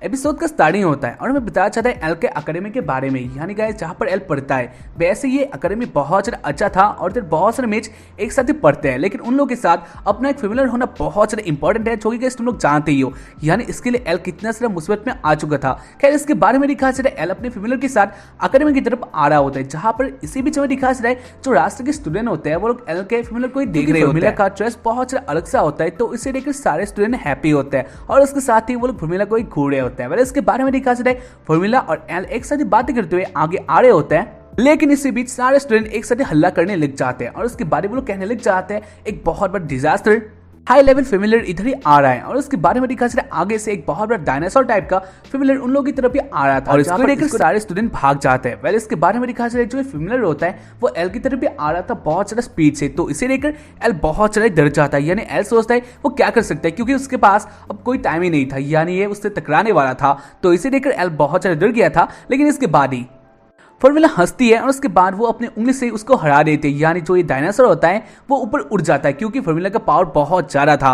Episode का starting होता है और हमें बताया जाता है एल के अकेडमी के बारे में, यानी गाइस जहाँ पर एल पढ़ता है। वैसे ये अकेडमी बहुत ज्यादा अच्छा था और फिर बहुत सारे मैच एक साथ ही पढ़ते हैं, लेकिन उन लोगों के साथ अपना एक फेमिलियर होना बहुत ज्यादा इंपॉर्टेंट है, जो कि गाइस तुम लोग जानते ही हो। यानी इसके लिए एल कितना सारा मुसीबत में आ चुका था। खैर इसके बारे में दिखाया जाता है एल अपने फेमिलियर के साथ अकेडमी की तरफ आ रहा होता है, जहाँ पर इसी बीच में दिखाया जाता है जो रास्ते के स्टूडेंट होते हैं वो लोग एल के फेमिलियर को ही देख रहे होते हैं। का चॉइस बहुत ज्यादा अलग सा होता है, तो इसे देखकर सारे स्टूडेंट हैप्पी होते हैं और उसके साथ ही वो लोग फॉर्मूला को ही घूर रहे होते हैं। इसके बारे में दिखा जाता है फॉर्मूला और एल एक साथ ही बातें करते हुए आगे आ रहे होते हैं, लेकिन इसी बीच सारे स्टूडेंट एक साथ हल्ला करने लग जाते हैं और उसके बारे में लोग कहने लग जाते हैं एक बहुत बड़ा डिजास्टर हाई लेवल फेमिलियर इधर ही आ रहा है। और उसके बारे में दिखा जाता है आगे से एक बहुत बड़ा डायनासोर टाइप का फेमिलियर उन लोगों की तरफ ही आ रहा था और इसको देखकर सारे स्टूडेंट भाग जाते हैं। इसके बारे में दिखा जाता है जो फेमिलियर होता है वो एल की तरफ भी आ रहा था बहुत ज्यादा स्पीड से, तो इसे देखकर एल बहुत ज्यादा डर जाता है। यानी एल सोचता है वो क्या कर सकता है, क्योंकि उसके पास अब कोई टाइम ही नहीं था, यानी ये उससे टकराने वाला था। तो इसे देखकर एल बहुत ज्यादा डर गया था, लेकिन इसके बाद ही फॉर्मूला हंसती है और उसके बाद वो अपने उंगली से उसको हरा देते हैं। यानी जो ये डायनासोर होता है वो ऊपर उड़ जाता है, क्योंकि फॉर्मूला का पावर बहुत ज्यादा था।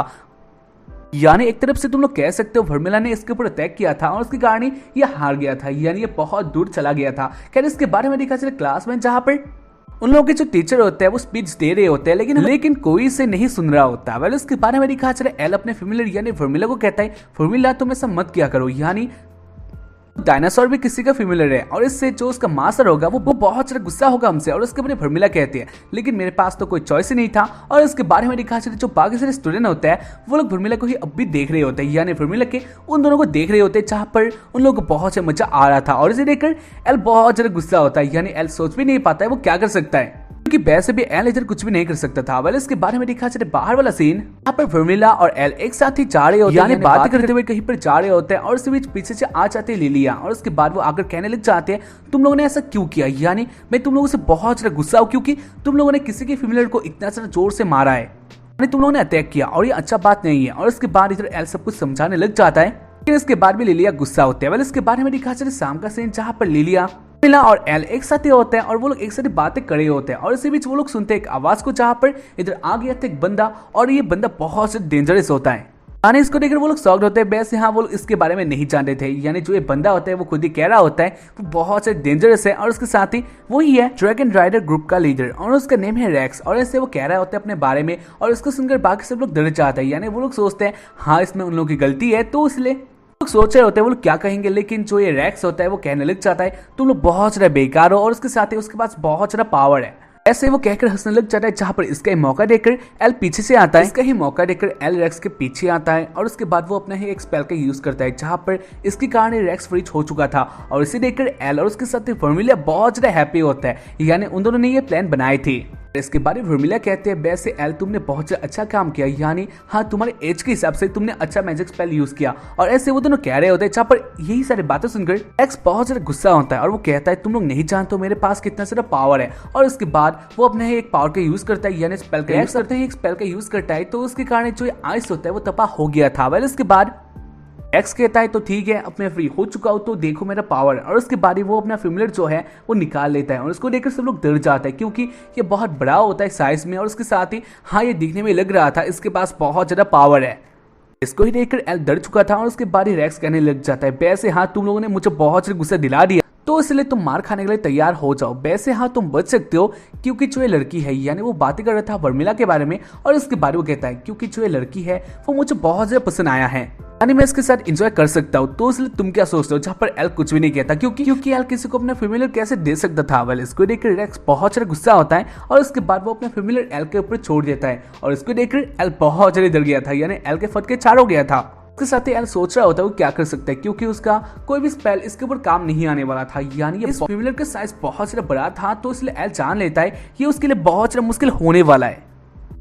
यानी एक तरफ से तुम लोग कह सकते हो फॉर्मूला ने इसके ऊपर अटैक किया था और उसके कारण ही ये हार गया था, यानी ये बहुत दूर चला गया था। खैर इसके बारे में दिखा चले क्लास में, जहाँ पर उन लोगों के जो टीचर होते हैं वो स्पीच दे रहे होते हैं, लेकिन कोई इसे नहीं सुन रहा होता। इसके बारे में दिखा चले एल अपने फेमिलियर यानी फॉर्मूला को कहता है फॉर्मूला तुम ऐसा मत किया करो, यानी डायनासोर भी किसी का फेमिलियर है और इससे जो उसका मास्टर होगा वो बहुत ज्यादा गुस्सा होगा हमसे। और उसके अपने फॉर्मूला कहते हैं लेकिन मेरे पास तो कोई चॉइस ही नहीं था। और इसके बारे में दिखा चले जो बाकी सारे स्टूडेंट होते हैं वो लोग फॉर्मूला को ही अब भी देख रहे होते हैं, यानी फॉर्मूला के उन दोनों को देख रहे होते हैं, जहाँ पर उन लोगों को बहुत ज्यादा मजा आ रहा था। और इसे देखकर एल बहुत ज्यादा गुस्सा होता है, यानी एल सोच भी नहीं पाता है वो क्या कर सकता है, क्योंकि वैसे भी एल इधर कुछ भी नहीं कर सकता था। इसके बारे में दिखा चले बाहर वाला सीन, यहाँ पर फॉर्मूला और एल एक साथ ही जा रहे होते हैं, यानी बात करते हुए कहीं पर जा रहे होते हैं। और इस बीच पीछे से आ जाते हैं लिलिया और उसके बाद वो आकर कहने लग जाते हैं तुम लोगों ने ऐसा क्यों किया, यानी मैं तुम लोगों से बहुत ज्यादा गुस्सा हूँ, क्योंकि तुम लोगों ने किसी के फेमिलियर को इतना ज्यादा जोर से मारा है, यानी तुम लोगों ने अटैक किया और ये अच्छा बात नहीं है। और इसके बाद इधर एल सब कुछ समझाने लग जाता है, लेकिन इसके बाद भी लिलिया गुस्सा होते हैं। इसके बारे में दिखा चले शाम का सीन, जहाँ पर लिलिया और एल एक साथ ही होते हैं और वो लोग एक साथ बातें कर रहे होते हैं। और इसी बीच वो लोग सुनते हैं एक आवाज को, जहाँ पर इधर आ गया था एक बंदा और ये बंदा बहुत से डेंजरस होता है। यानी इसको देखकर वो लोग शॉक्ड होते हैं। वैसे हाँ वो लोग इसके बारे में नहीं जानते थे, यानी जो ये बंदा होता है वो खुद ही कह रहा होता है वो बहुत से डेंजरस है और उसके साथ ही वही है ड्रैगन राइडर ग्रुप का लीडर और उसका नेम है रेक्स। और ऐसे वो कह रहा होता है अपने बारे में और उसको सुनकर बाकी सब लोग डर जाते हैं, यानी वो लोग सोचते हैं हाँ इसमें उन लोगों की गलती है, तो इसलिए लोग सोच रहे होते हैं वो लोग क्या कहेंगे। लेकिन जो ये रेक्स होता है वो कहने लग जाता है तुम लोग बहुत ज्यादा बेकार हो और उसके साथ ही उसके पास बहुत ज्यादा पावर है। ऐसे वो कहकर हंसने लग जाता है, जहाँ पर इसका ही मौका देकर एल पीछे से आता है। इसका ही मौका देकर एल रेक्स के पीछे आता है और उसके बाद वो अपना ही एक स्पेल का यूज करता है, जहाँ पर इसके कारण रेक्स फ्रीज हो चुका था। और इसे देखकर एल और उसके साथ फॉर्मूला बहुत ज्यादा हैप्पी होता है, यानी उन दोनों ने ये प्लान बनाए थे। इसके बारे में फॉर्मूला कहते हैं वैसे एल तुमने बहुत अच्छा काम किया, यानी हाँ तुम्हारे एज के हिसाब से तुमने अच्छा मैजिक स्पेल यूज किया। और ऐसे वो दोनों कह रहे होते हैं, जहाँ पर यही सारी बातें सुनकर एक्स बहुत ज्यादा गुस्सा होता है और वो कहता है तुम लोग नहीं जानते मेरे पास कितना सारा पावर है। और उसके बाद वो अपने एक पावर का यूज करता है, यानी स्पेल का यूज करते हैं, एक स्पेल का यूज करता है, तो उसके कारण जो आइस होता है वो तपा हो गया था। इसके बाद एक्स कहता है तो ठीक है अब मैं फ्री हो चुका हूँ तो देखो मेरा पावर। और उसके बाद ही वो अपना फेमिलियर जो है वो निकाल लेता है और उसको देखकर सब लोग डर जाते हैं, क्योंकि ये बहुत बड़ा होता है साइज में और उसके साथ ही हाँ ये दिखने में लग रहा था इसके पास बहुत ज्यादा पावर है। इसको ही देखकर एल डर चुका था और उसके बाद ही रेक्स कहने लग जाता है वैसे हाँ तुम लोगों ने मुझे बहुत ज्यादा गुस्सा दिला दिया, तो इसलिए तुम मार खाने के लिए तैयार हो जाओ। वैसे हाँ तुम बच सकते हो, क्योंकि जो ये लड़की है, यानी वो बातें कर रहा था फॉर्मूला के बारे में और इसके बारे में कहता है क्योंकि जो ये लड़की है वो मुझे बहुत ज्यादा पसंद आया है, यानी मैं इसके साथ एंजॉय कर सकता हूँ। तो इसलिए तुम क्या सोचते हो, जहाँ पर एल कुछ भी नहीं कहता, क्योंकि एल किसी को अपना फेमिलियर कैसे दे सकता था। इसको देखकर रेक्स बहुत ज्यादा गुस्सा होता है और उसके बाद वो अपना फेमिलियर एल के ऊपर छोड़ देता है। और इसको देखकर एल बहुत ज्यादा डर गया था, यानी एल के फटके चार हो गया था। उसके साथ ही एल सोच रहा होता है वो क्या कर सकता है, क्योंकि उसका कोई भी स्पेल इसके ऊपर काम नहीं आने वाला था, यानी ये फेमिलियर का साइज बहुत ज्यादा बड़ा था। तो इसलिए एल जान लेता है ये उसके लिए बहुत ज्यादा मुश्किल होने वाला है,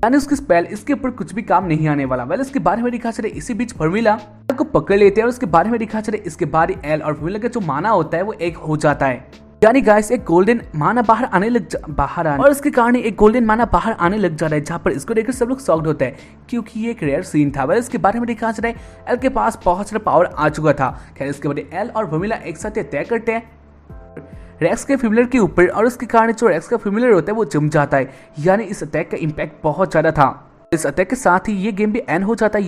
यानी उसकी स्पेल इसके ऊपर कुछ भी काम नहीं आने वाला। इसके बारे में दिखा चले इसी बीच फॉर्मूला को पकड़ लेते हैं और उसके बारे में दिखा चले इसके बाद ही एल और फॉर्मूला का जो माना होता है वो एक हो जाता है, यानी गाइस एक गोल्डन माना बाहर आने और इसके कारण एक गोल्डन माना बाहर आने लग जा रहा है, जहाँ पर इसको देखकर सब लोग शॉक्ड होते हैं, क्योंकि ये एक रेयर सीन था। इसके बारे में दिखा चला है एल के पास बहुत सारा पावर आ चुका था। खैर इसके बाद एल और फॉर्मूला एक साथ तय करते हैं रेक्स के फेमिलियर के ऊपर और उसके कारण जो रेक्स का फेमिलियर होता है वो जम जाता है, यानी इस अटैक का इम्पैक्ट बहुत ज्यादा था। इस अटैक के साथ ही ये गेम भी एंड हो जाता है,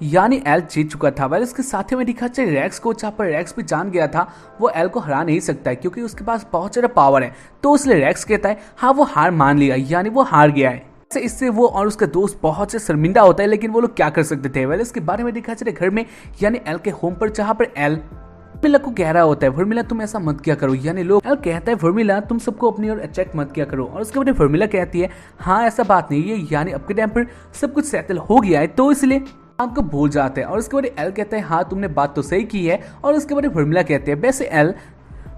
यानी एल जीत चुका था। वेल इसके साथ ही में दिखा चाहिए रैक्स को, जहाँ पर रैक्स भी जान गया था वो एल को हरा नहीं सकता है क्योंकि उसके पास बहुत सारा पावर है। तो इसलिए रैक्स कहता है हाँ वो हार मान लिया, यानी वो हार गया है। इससे वो और उसका दोस्त बहुत से शर्मिंदा होता है, लेकिन वो लोग क्या कर सकते थे। वेल इसके बारे में दिखा चाहिए घर में, यानी एल के होम पर, जहाँ पर एल वर्मिला को कह रहा होता है वर्मिला तुम ऐसा मत किया करो, यानी लोग एल कहता है वर्मिला तुम सबको अपनी ओर अट्रैक्ट मत किया करो। और उसके बाद वर्मिला कहती है हाँ ऐसा बात नहीं है, यानी अब के टाइम पर सब कुछ सेटल हो गया है तो इसलिए आपको भूल जाते हैं। और उसके बाद एल कहता है हाँ तुमने बात तो सही की है। और उसके बाद वर्मिला कहते हैं वैसे एल,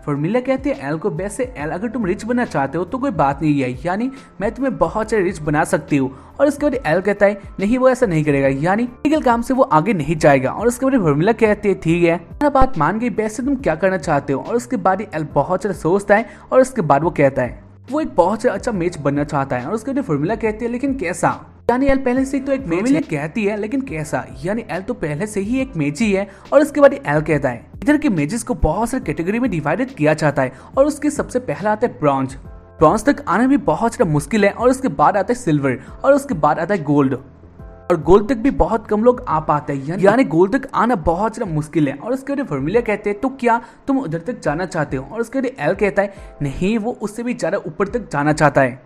फॉर्मूला कहती है एल को वैसे एल अगर तुम रिच बनना चाहते हो तो कोई बात नहीं है, यानी मैं तुम्हें बहुत सारे रिच बना सकती हूँ। और उसके बाद एल कहता है नहीं वो ऐसा नहीं करेगा, यानी लीगल काम से वो आगे नहीं जाएगा। और उसके बाद फॉर्मूला कहती है ठीक है मेरा बात मान गई, वैसे तुम क्या करना चाहते हो। और उसके बाद एल बहुत सारा सोचता है और उसके बाद वो कहता है वो एक बहुत सारा अच्छा मैच बनना चाहता है। और उसके बाद फॉर्मूला कहती है लेकिन कैसा, यानी एल पहले से ही तो एक मैच कहती है लेकिन कैसा, यानी एल तो पहले से ही एक मैच ही है। और उसके बाद एल कहता है इधर के मैचेस को बहुत सारे कैटेगरी में डिवाइडेड किया जाता है और उसके सबसे पहला आता है ब्रॉन्ज। ब्रॉन्ज तक आना भी बहुत सारा मुश्किल है। और उसके बाद आता है सिल्वर और उसके बाद आता है गोल्ड। और गोल्ड तक भी बहुत कम लोग आ पाते हैं, यानी गोल्ड तक आना बहुत सारा मुश्किल है। और उसके बाद फॉर्मूला कहते हैं तो क्या तुम उधर तक जाना चाहते हो। और उसके बाद एल कहता है नहीं वो उससे भी ज्यादा ऊपर तक जाना चाहता है।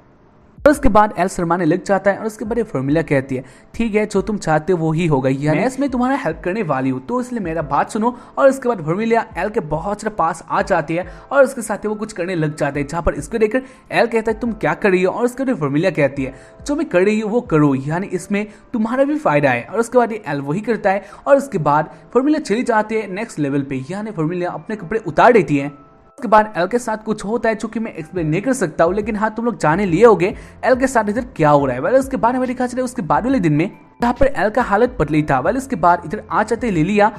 और उसके बाद एल शर्माने लग जाता है। और उसके बाद फॉर्मूला कहती है ठीक है जो तुम चाहते हो वो ही होगा, मैं इसमें तुम्हारा हेल्प करने वाली हूँ तो इसलिए मेरा बात सुनो। और उसके बाद फॉर्मूला एल के बहुत सारे पास आ जाती है और उसके साथ वो कुछ करने लग जाते हैं, जहाँ पर इसको देखकर एल कहता है तुम क्या कर रही हो। और उसके बाद फॉर्मूला कहती है जो मैं कर रही हूँ वो करो, यानी इसमें तुम्हारा भी फायदा है। और उसके बाद एल वही करता है। और उसके बाद फॉर्मूला चली जाती है नेक्स्ट लेवल पे, यानी फॉर्मूला अपने कपड़े उतार देती है। उसके बाद एल के साथ कुछ होता है जो कि मैं एक्सप्लेन नहीं कर सकता हूँ, लेकिन हाँ तुम लोग जाने लिए होगे एल के साथ इधर क्या हो रहा है। वेल उसके बाद हमें दिखा चले उसके बाद वाले दिन में जहाँ पर एल का हालत पतली था। वेल उसके बाद इधर आ जाते लिलिया,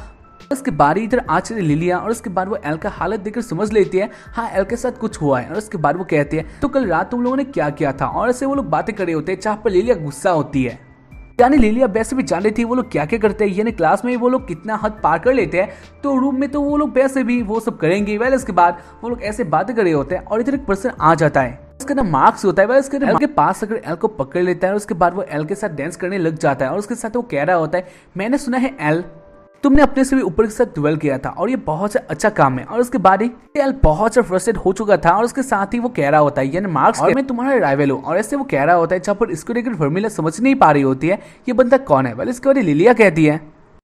उसके बाद इधर आ चले लिलिया। और उसके बाद वो एल का हालत देखकर समझ लेती है हाँ एल के साथ कुछ हुआ है। और उसके बाद वो कहती है तो कल रात तुम लोगों ने क्या किया था। और ऐसे वो लोग बातें कर रहे होते हैं, जहाँ पर लिलिया गुस्सा होती है, यानी लिलिया वैसे भी जान रही थी वो लोग क्या क्या करते हैं, यानी क्लास में वो लोग कितना हद पार कर लेते हैं तो रूम में तो वो लोग वैसे भी वो सब करेंगे। वेल इसके बाद वो लोग ऐसे बातें कर रहे होते हैं और इधर एक पर्सन आ जाता है, उसका नाम मार्क्स होता है। वेल इसके एल के पास अगर एल को पकड़ लेता है और उसके बाद वो एल के साथ डांस करने लग जाता है। और उसके साथ वो कह रहा होता है मैंने सुना है एल तुमने अपने से भी ऊपर के साथ ड्वेल किया था और ये बहुत अच्छा काम है। और उसके बाद ही एल बहुत सा फ्रस्ट्रेट हो चुका था। और उसके साथ ही वो कह रहा होता है यानी मार्क्स और मैं तुम्हारा राइवल हूँ। और ऐसे वो कह रहा होता है, जहाँ पर इसको लेकर फॉर्मूला समझ नहीं पा रही होती है ये बंदा कौन है। वेल इसके बाद लिलिया कहती है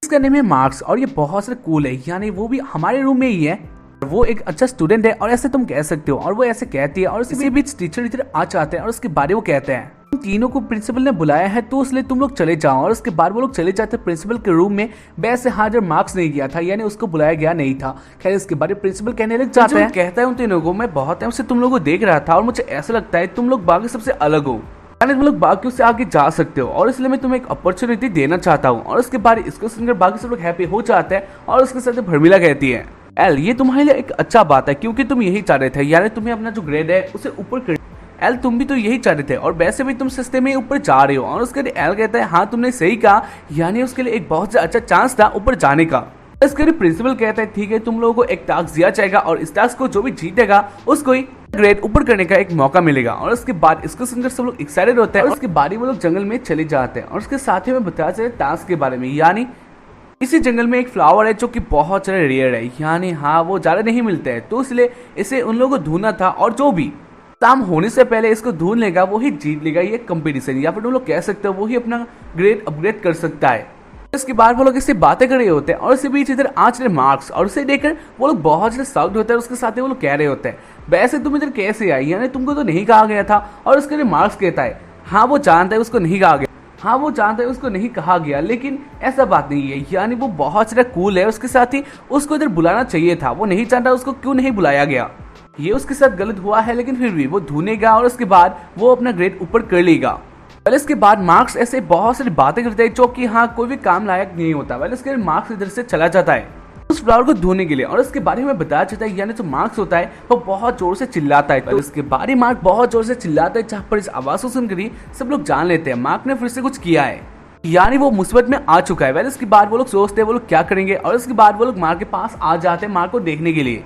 इसका नेम है मार्क्स और ये बहुत सारा कूल है, यानी वो भी हमारे रूम में ही है, वो एक अच्छा स्टूडेंट है और ऐसे तुम कह सकते हो। और वो ऐसे कहती है और इसी बीच टीचर इधर आ जाते हैं और उसके बारे वो कहते हैं तीनों को प्रिंसिपल ने बुलाया है तो इसलिए तुम लोग चले जाओ। और उसके बाद वो लोग चले जाते प्रिंसिपल के रूम में। वैसे हाजिर मार्क्स नहीं किया था, यानी उसको बुलाया गया नहीं था। खैर इसके बाद प्रिंसिपल कहने लग जाते हैं, कहता है उन तीनों को मैं बहुत टाइम से तुम लोगों को देख रहा था और मुझे ऐसा लगता है तुम लोग बाकी सबसे अलग हो, यानी तुम लोग बाकियों से आगे जा सकते हो और इसलिए मैं तुम्हें एक अपॉर्चुनिटी देना चाहता हूँ। और उसके बाद इसको सुनकर बाकी सब लोग हैप्पी हो जाते हैं। और उसके साथ फॉर्मूला कहती है एल ये तुम्हारे लिए एक अच्छा बात है क्योंकि तुम यही चाह रहे थे, यानी तुम्हें अपना जो ग्रेड है उसे ऊपर कर। एल तुम भी तो यही चाह रहे थे और वैसे भी तुम सस्ते में ऊपर जा रहे हो। और उसके लिए एल कहता है हाँ तुमने सही कहा, यानी उसके लिए एक बहुत अच्छा चांस था ऊपर जाने का। इसके लिए प्रिंसिपल कहता है ठीक है तुम लोगों को एक टास्क दिया जाएगा और इस टास्क को जो भी जीतेगा उसको ही ग्रेड ऊपर करने का एक मौका मिलेगा। और उसके बाद इसको सुनकर सब लोग एक्साइटेड होते हैं और उसके बाद ही वो लोग जंगल में चले जाते हैं। और उसके साथ ही में बताया जाए टास्क के बारे में, यानी इसी जंगल में एक फ्लावर है जो कि बहुत सारे रेयर है, यानी हाँ वो ज्यादा नहीं मिलते हैं तो इसलिए इसे उन लोगों को ढूंढना था। और जो भी शाम होने से पहले इसको ढूंढ लेगा वो ही जीत लेगा ये कंपटीशन, या फिर तुम लोग कह सकते हो वो ही अपना ग्रेड अपग्रेड कर सकता है। इसके बाद वो लोग इससे बातें कर रहे होते हैं और इसी बीच इधर आ चले मार्क्स और उसे देखकर वो लोग बहुत ज्यादा साउट होते हैं। उसके साथ वो लोग कह रहे होते हैं वैसे तुम इधर कैसे आई, यानी तुमको तो नहीं कहा गया था। और उसके लिए मार्क्स कहता है हाँ वो जानता है उसको नहीं कहा गया, हाँ वो जानता है उसको नहीं कहा गया, लेकिन ऐसा बात नहीं है, यानी वो बहुत ज्यादा कूल है। उसके साथ ही उसको इधर बुलाना चाहिए था, वो नहीं जानता उसको क्यों नहीं बुलाया गया। ये उसके साथ गलत हुआ है लेकिन फिर भी वो ढूंढेगा और उसके बाद वो अपना ग्रेड ऊपर कर लेगा। वेल इसके बाद मार्क्स ऐसे बहुत सारी बातें करते हैं जो कि हाँ कोई भी काम लायक नहीं होता। वेल इसके मार्क्स इधर से चला जाता है उस फ्लावर को ढूंढने के लिए और इसके बारे में बताया जाता है, यानी जो मार्क्स होता है वो बहुत जोर से चिल्लाता है। तो इसके बाद ही मार्क बहुत जोर से चिल्लाता है, जहाँ पर इस आवाज को सुनकर ही सब लोग जान लेते हैं मार्क ने फिर से कुछ किया है, यानी वो मुसीबत में आ चुका है। वेल इसके बाद वो लोग सोचते हैं वो लोग क्या करेंगे और इसके बाद वो लोग मार्क के पास आ जाते हैं मार्क को देखने के लिए।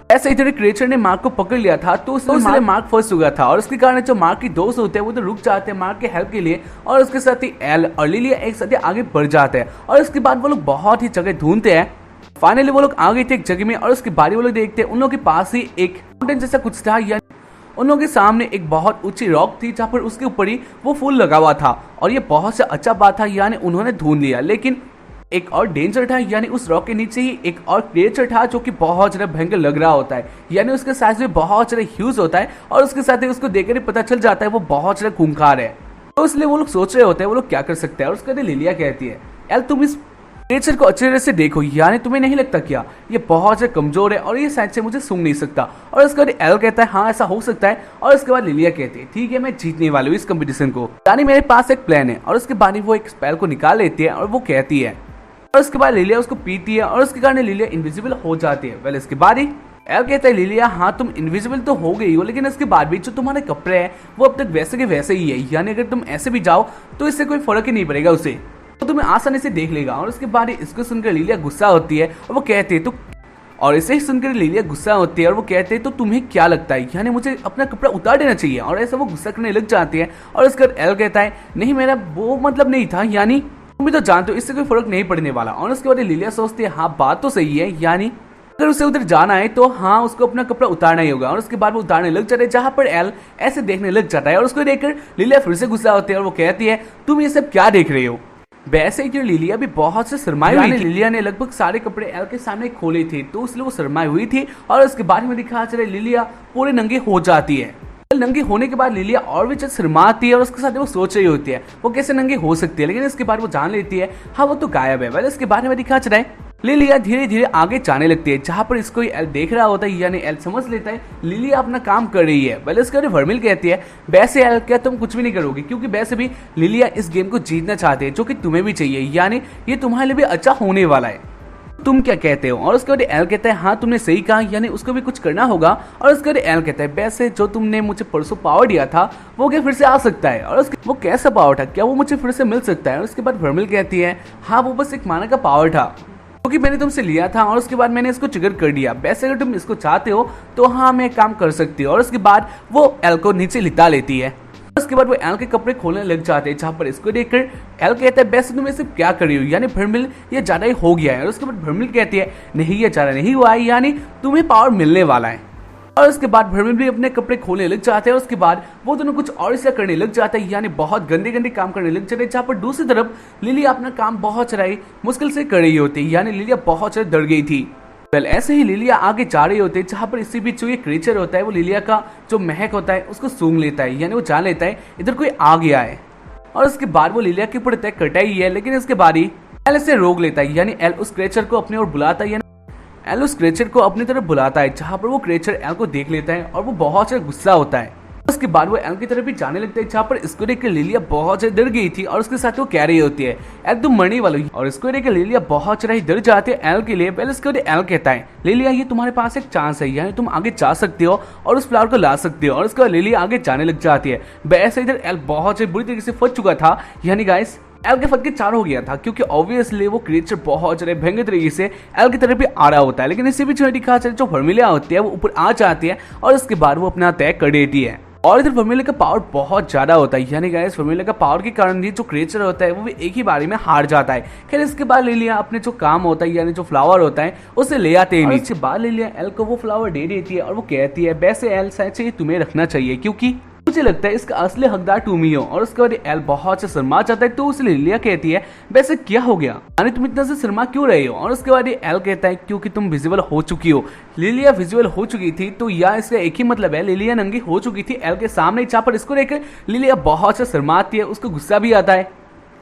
ऐसे इधर क्रिएचर ने मार्क को पकड़ लिया था तो उसमें मार्क फंस चुका था और उसके कारण जो मार्क की दोस्त होते हैं वो तो रुक जाते हैं मार्क के हेल्प के लिए और उसके साथ ही एल और लिलिया एक साथ आगे बढ़ जाते हैं और उसके बाद वो लोग बहुत ही जगह ढूंढते हैं। फाइनली वो लोग आ गए थे एक जगह में और उसके बाद वो लोग देखते हैं उन लोगों के पास ही एक माउंटेन जैसा कुछ था या उन लोगों के सामने एक बहुत ऊंची रॉक थी जहाँ पर उसके ऊपर ही वो फूल लगा हुआ था और ये बहुत से अच्छा बात था यानी उन्होंने ढूंढ लिया। लेकिन एक और डेंजर था यानी उस रॉक के नीचे ही एक और क्रिएचर था जो कि बहुत ज्यादा भयंकर लग रहा होता है यानी उसके साइज भी बहुत ज्यादा ह्यूज होता है और उसके साथ ही उसको देखकर ही पता चल जाता है वो बहुत ज्यादा खूंखार है। तो इसलिए वो लोग सोच रहे होते हैं वो लोग क्या कर सकते हैं और उसके बाद लिलिया कहती है यार तुम इस क्रिएचर को अच्छी तरह से देखो यानी तुम्हें नहीं लगता क्या ये बहुत ज्यादा कमजोर है और ये शायद से मुझे सूंघ नहीं सकता। और उसके बाद एल कहता है हाँ ऐसा हो सकता है और उसके बाद लिलिया कहती है ठीक है मैं जीतने वाली हूँ इस कंपटीशन को यानी मेरे पास एक प्लान है। और उसके बाद वो एक स्पेल को निकाल लेती है और वो कहती है और उसके बाद लिलिया उसको पीती है और उसके कारण लिलिया इनविजिबल हो जाती है। वेल इसके बाद ही एल कहता है लिलिया हाँ तुम इनविजिबल तो हो गई हो लेकिन इसके बाद भी जो तुम्हारे कपड़े हैं वो अब तक वैसे के वैसे ही है यानी अगर तुम ऐसे भी जाओ तो इससे कोई फर्क ही नहीं पड़ेगा उसे तो तुम्हें आसानी से देख लेगा। और उसके बाद इसको सुनकर लिलिया गुस्सा होती है और वो कहती है तो और इसे ही सुनकर लिलिया गुस्सा होती है और वो कहते हैं तो तुम्हें क्या लगता है यानी मुझे अपना कपड़ा उतार देना चाहिए। और ऐसा वो गुस्सा करने लग जाती है और उसका एल कहता है नहीं मेरा वो मतलब नहीं था यानी तुम भी तो जानते हो इससे कोई फर्क नहीं पड़ने वाला। और उसके बाद लिलिया सोचती है हाँ बात तो सही है यानी अगर उसे उधर जाना है तो हाँ उसको अपना कपड़ा उतारना ही होगा। और उसके बाद वो उतारने लग जाता है जहाँ पर एल ऐसे देखने लग जाता है और उसको देखकर लिलिया फिर से गुस्सा होती है और वो कहती है तुम ये सब क्या देख रहे हो। वैसे ही लिलिया भी बहुत से शर्माई हुई थी। लिलिया ने लगभग सारे कपड़े एल के सामने खोले थे तो इसलिए वो शर्माई हुई थी और उसके बाद में दिखा चले लिलिया पूरे नंगे हो जाती है। नंगी होने के बाद लिलिया और भी जब शर्माती है और उसके साथ वो सोच रही होती है वो कैसे नंगी हो सकती है लेकिन इसके बाद वो जान लेती है हाँ वो तो गायब है। वैसे इसके बारे में दिखा चला है लिलिया धीरे धीरे आगे जाने लगती है जहाँ पर इसको एल देख रहा होता है यानी एल समझ लेता है लिलिया अपना काम कर रही है। वैसे इसके बाद वर्मिल कहती है वैसे एल क्या तुम कुछ भी नहीं करोगे क्योंकि वैसे भी लिलिया इस गेम को जीतना चाहते हैं जो कि तुम्हें भी चाहिए यानी ये तुम्हारे लिए भी अच्छा होने वाला है तुम क्या कहते हो। और उसके बाद एल कहता है हाँ तुमने सही कहा यानी उसको भी कुछ करना होगा। और उसके बाद एल कहता है वैसे जो तुमने मुझे परसों पावर दिया था वो क्या फिर से आ सकता है। और वो कैसा पावर था क्या वो मुझे फिर से मिल सकता है। और उसके बाद वर्मिल कहती है हाँ वो बस एक माना का पावर था क्योंकि मैंने तुमसे लिया था और उसके बाद मैंने इसको ट्रिगर कर दिया। वैसे अगर तुम इसको चाहते हो तो हाँ मैं काम कर सकती हूँ। और उसके बाद वो एल को नीचे लिटा लेती है। उसके बाद वो एल के कपड़े खोलने लग जाते हैं जहाँ पर इसको देखकर एल कहता है वैसे तुम इसे क्या कर रही हो यानी वर्मिल ये ज्यादा ही हो गया है। और उसके बाद वर्मिल कहती है नहीं ये ज्यादा नहीं हुआ है यानी तुम्हें पावर मिलने वाला है। और उसके बाद वर्मिल भी अपने कपड़े खोलने लग जाते हैं और उसके बाद वो दोनों कुछ और ऐसा करने लग जाते हैं यानी बहुत गंदे गंदे काम करने लग जाते हैं जहाँ पर दूसरी तरफ लिलिया अपना काम बहुत चलाई मुश्किल से कर रही होती है यानी लिलिया बहुत ज्यादा डर गई थी। वेल ऐसे ही लिलिया आगे जा रही होती है जहाँ पर इसी बीच जो ये क्रिएचर होता है वो लिलिया का जो महक होता है उसको सूंघ लेता है यानी वो जान लेता है इधर कोई आ गया है। और उसके बाद वो लिलिया के ऊपर अटैक करता ही है लेकिन इसके बाद ही एल इसे रोक लेता है यानी एल उस क्रिएचर को अपने ओर बुलाता है यानी एल उस क्रिएचर को अपनी तरफ बुलाता है जहाँ पर वो क्रिएचर एल को देख लेता है और वो बहुत ज्यादा गुस्सा होता है। उसके बाद वो एल की तरफ भी जाने लगता है जहाँ पर इसको देखकर लिलिया बहुत ज्यादा डर गई थी और उसके साथ वो कह रही होती है एल तुम मरने वाली हो। और इसको देखकर लिलिया बहुत ज्यादा डर जाती है एल के लिए। पहले इसको एल कहता है लिलिया ये तुम्हारे पास एक चांस है यानी तुम आगे जा सकते हो और उस फ्लावर को ला सकते हो। और उसके बाद लिलिया आगे जाने लग जाती है। वैसे इधर एल बहुत ज्यादा बुरी तरीके से फंस चुका था यानी गाइस एल के फट के चार हो गया था क्योंकि ऑब्वियसली वो क्रिएचर बहुत ज्यादा भयंकर तरीके से एल की तरफ भी आ रहा होता है। लेकिन इसी बीच में दिखा जो वर्मिलिया होती है वो ऊपर आ जाती है और उसके बाद वो अपना अटैक कर देती है। और इधर वर्मिलिया का पावर बहुत ज्यादा होता है यानी गाइस वर्मिलिया का पावर के कारण ये जो क्रिएचर होता है वो भी एक ही बारी में हार जाता है। खैर इसके बाद लिलिया अपने जो काम होता है यानी जो फ्लावर होता है उसे ले आते हैं। इसके बाद लिलिया एल को वो फ्लावर दे देती है और वो कहती है वैसे एल शायद से तुम्हें रखना चाहिए क्योंकि मुझे लगता है इसका असली हकदार तुम ही हो। और उसके बाद एल बहुत से शर्मा जाता है तो उसे लिलिया कहती है वैसे क्या हो गया यानी तुम इतना से शर्मा क्यों रहे हो। और उसके बाद एल कहता है क्योंकि तुम विजिबल हो चुकी हो। लिलिया विजिबल हो चुकी थी तो यह इसका एक ही मतलब है लिलिया नंगी हो चुकी थी एल के सामने जहाँ पर इसको लेकर लिलिया बहुत से शर्माती है उसको गुस्सा भी आता है।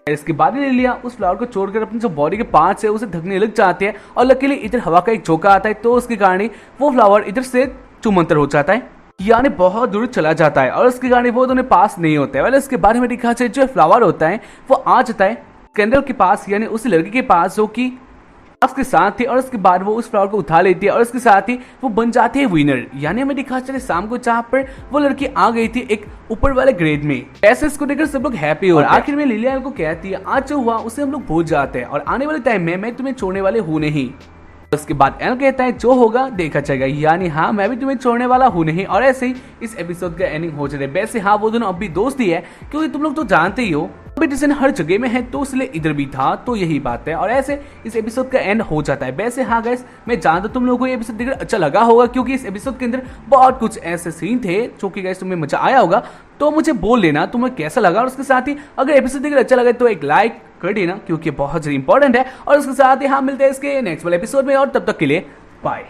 इसके बाद लिलिया उस फ्लावर को छोड़कर अपनी जो बॉडी के पार्ट्स है उसे ढकने लग जाती है और लकीली इधर हवा का एक झोंका आता है तो उसके कारण वो फ्लावर इधर से चुमंतर हो जाता है यानी बहुत दूर चला जाता है और उसके कारण वो दोनों पास नहीं होते। वाले इसके बारे में दिखा जो फ्लावर होता है वो आ जाता है कैंडल के पास यानी उस लड़की के पास जो कि उसके साथ थी। और उसके बाद वो उस फ्लावर को उठा लेती है और उसके साथ ही वो बन जाती है विनर। यानी हमें दिखा चले शाम को जहाँ पर वो लड़की आ गई थी एक ऊपर वाले ग्रेड में। ऐसे इसको देखकर सब लोग हैप्पी हो। आखिर में लिलिया को कहती है आज जो हुआ उसे हम लोग भूल जाते हैं और आने वाले टाइम में मैं तुम्हें छोड़ने वाले हूँ नहीं। उसके बाद एल कहता है जो होगा देखा जाएगा, यानी हाँ मैं भी तुम्हें छोड़ने वाला हूँ नहीं। और ऐसे ही इस एपिसोड का एंडिंग हो जाता है। वैसे हाँ वो दोनों अभी दोस्त ही है, क्योंकि तुम लोग तो जानते ही हो कंपटीशन हर जगह में है, तो इसलिए इधर भी था, तो यही बात है। और ऐसे इस एपिसोड का एंड हो जाता है। वैसे हाँ गाइस, मैं जानता तुम लोगों को ये एपिसोड देखकर अच्छा लगा होगा, क्योंकि इस एपिसोड के अंदर बहुत कुछ ऐसे सीन थे जो कि गाइस तुम्हें मजा आया होगा। तो मुझे बोल लेना तुम्हें कैसा लगा, और उसके साथ ही अगर एपिसोड देखकर अच्छा लगा तो एक लाइक कर देना, क्योंकि बहुत ज्यादा इंपॉर्टेंट है। और उसके साथ ही हम मिलते हैं इसके नेक्स्ट वाले एपिसोड में, और तब तक के लिए बाय।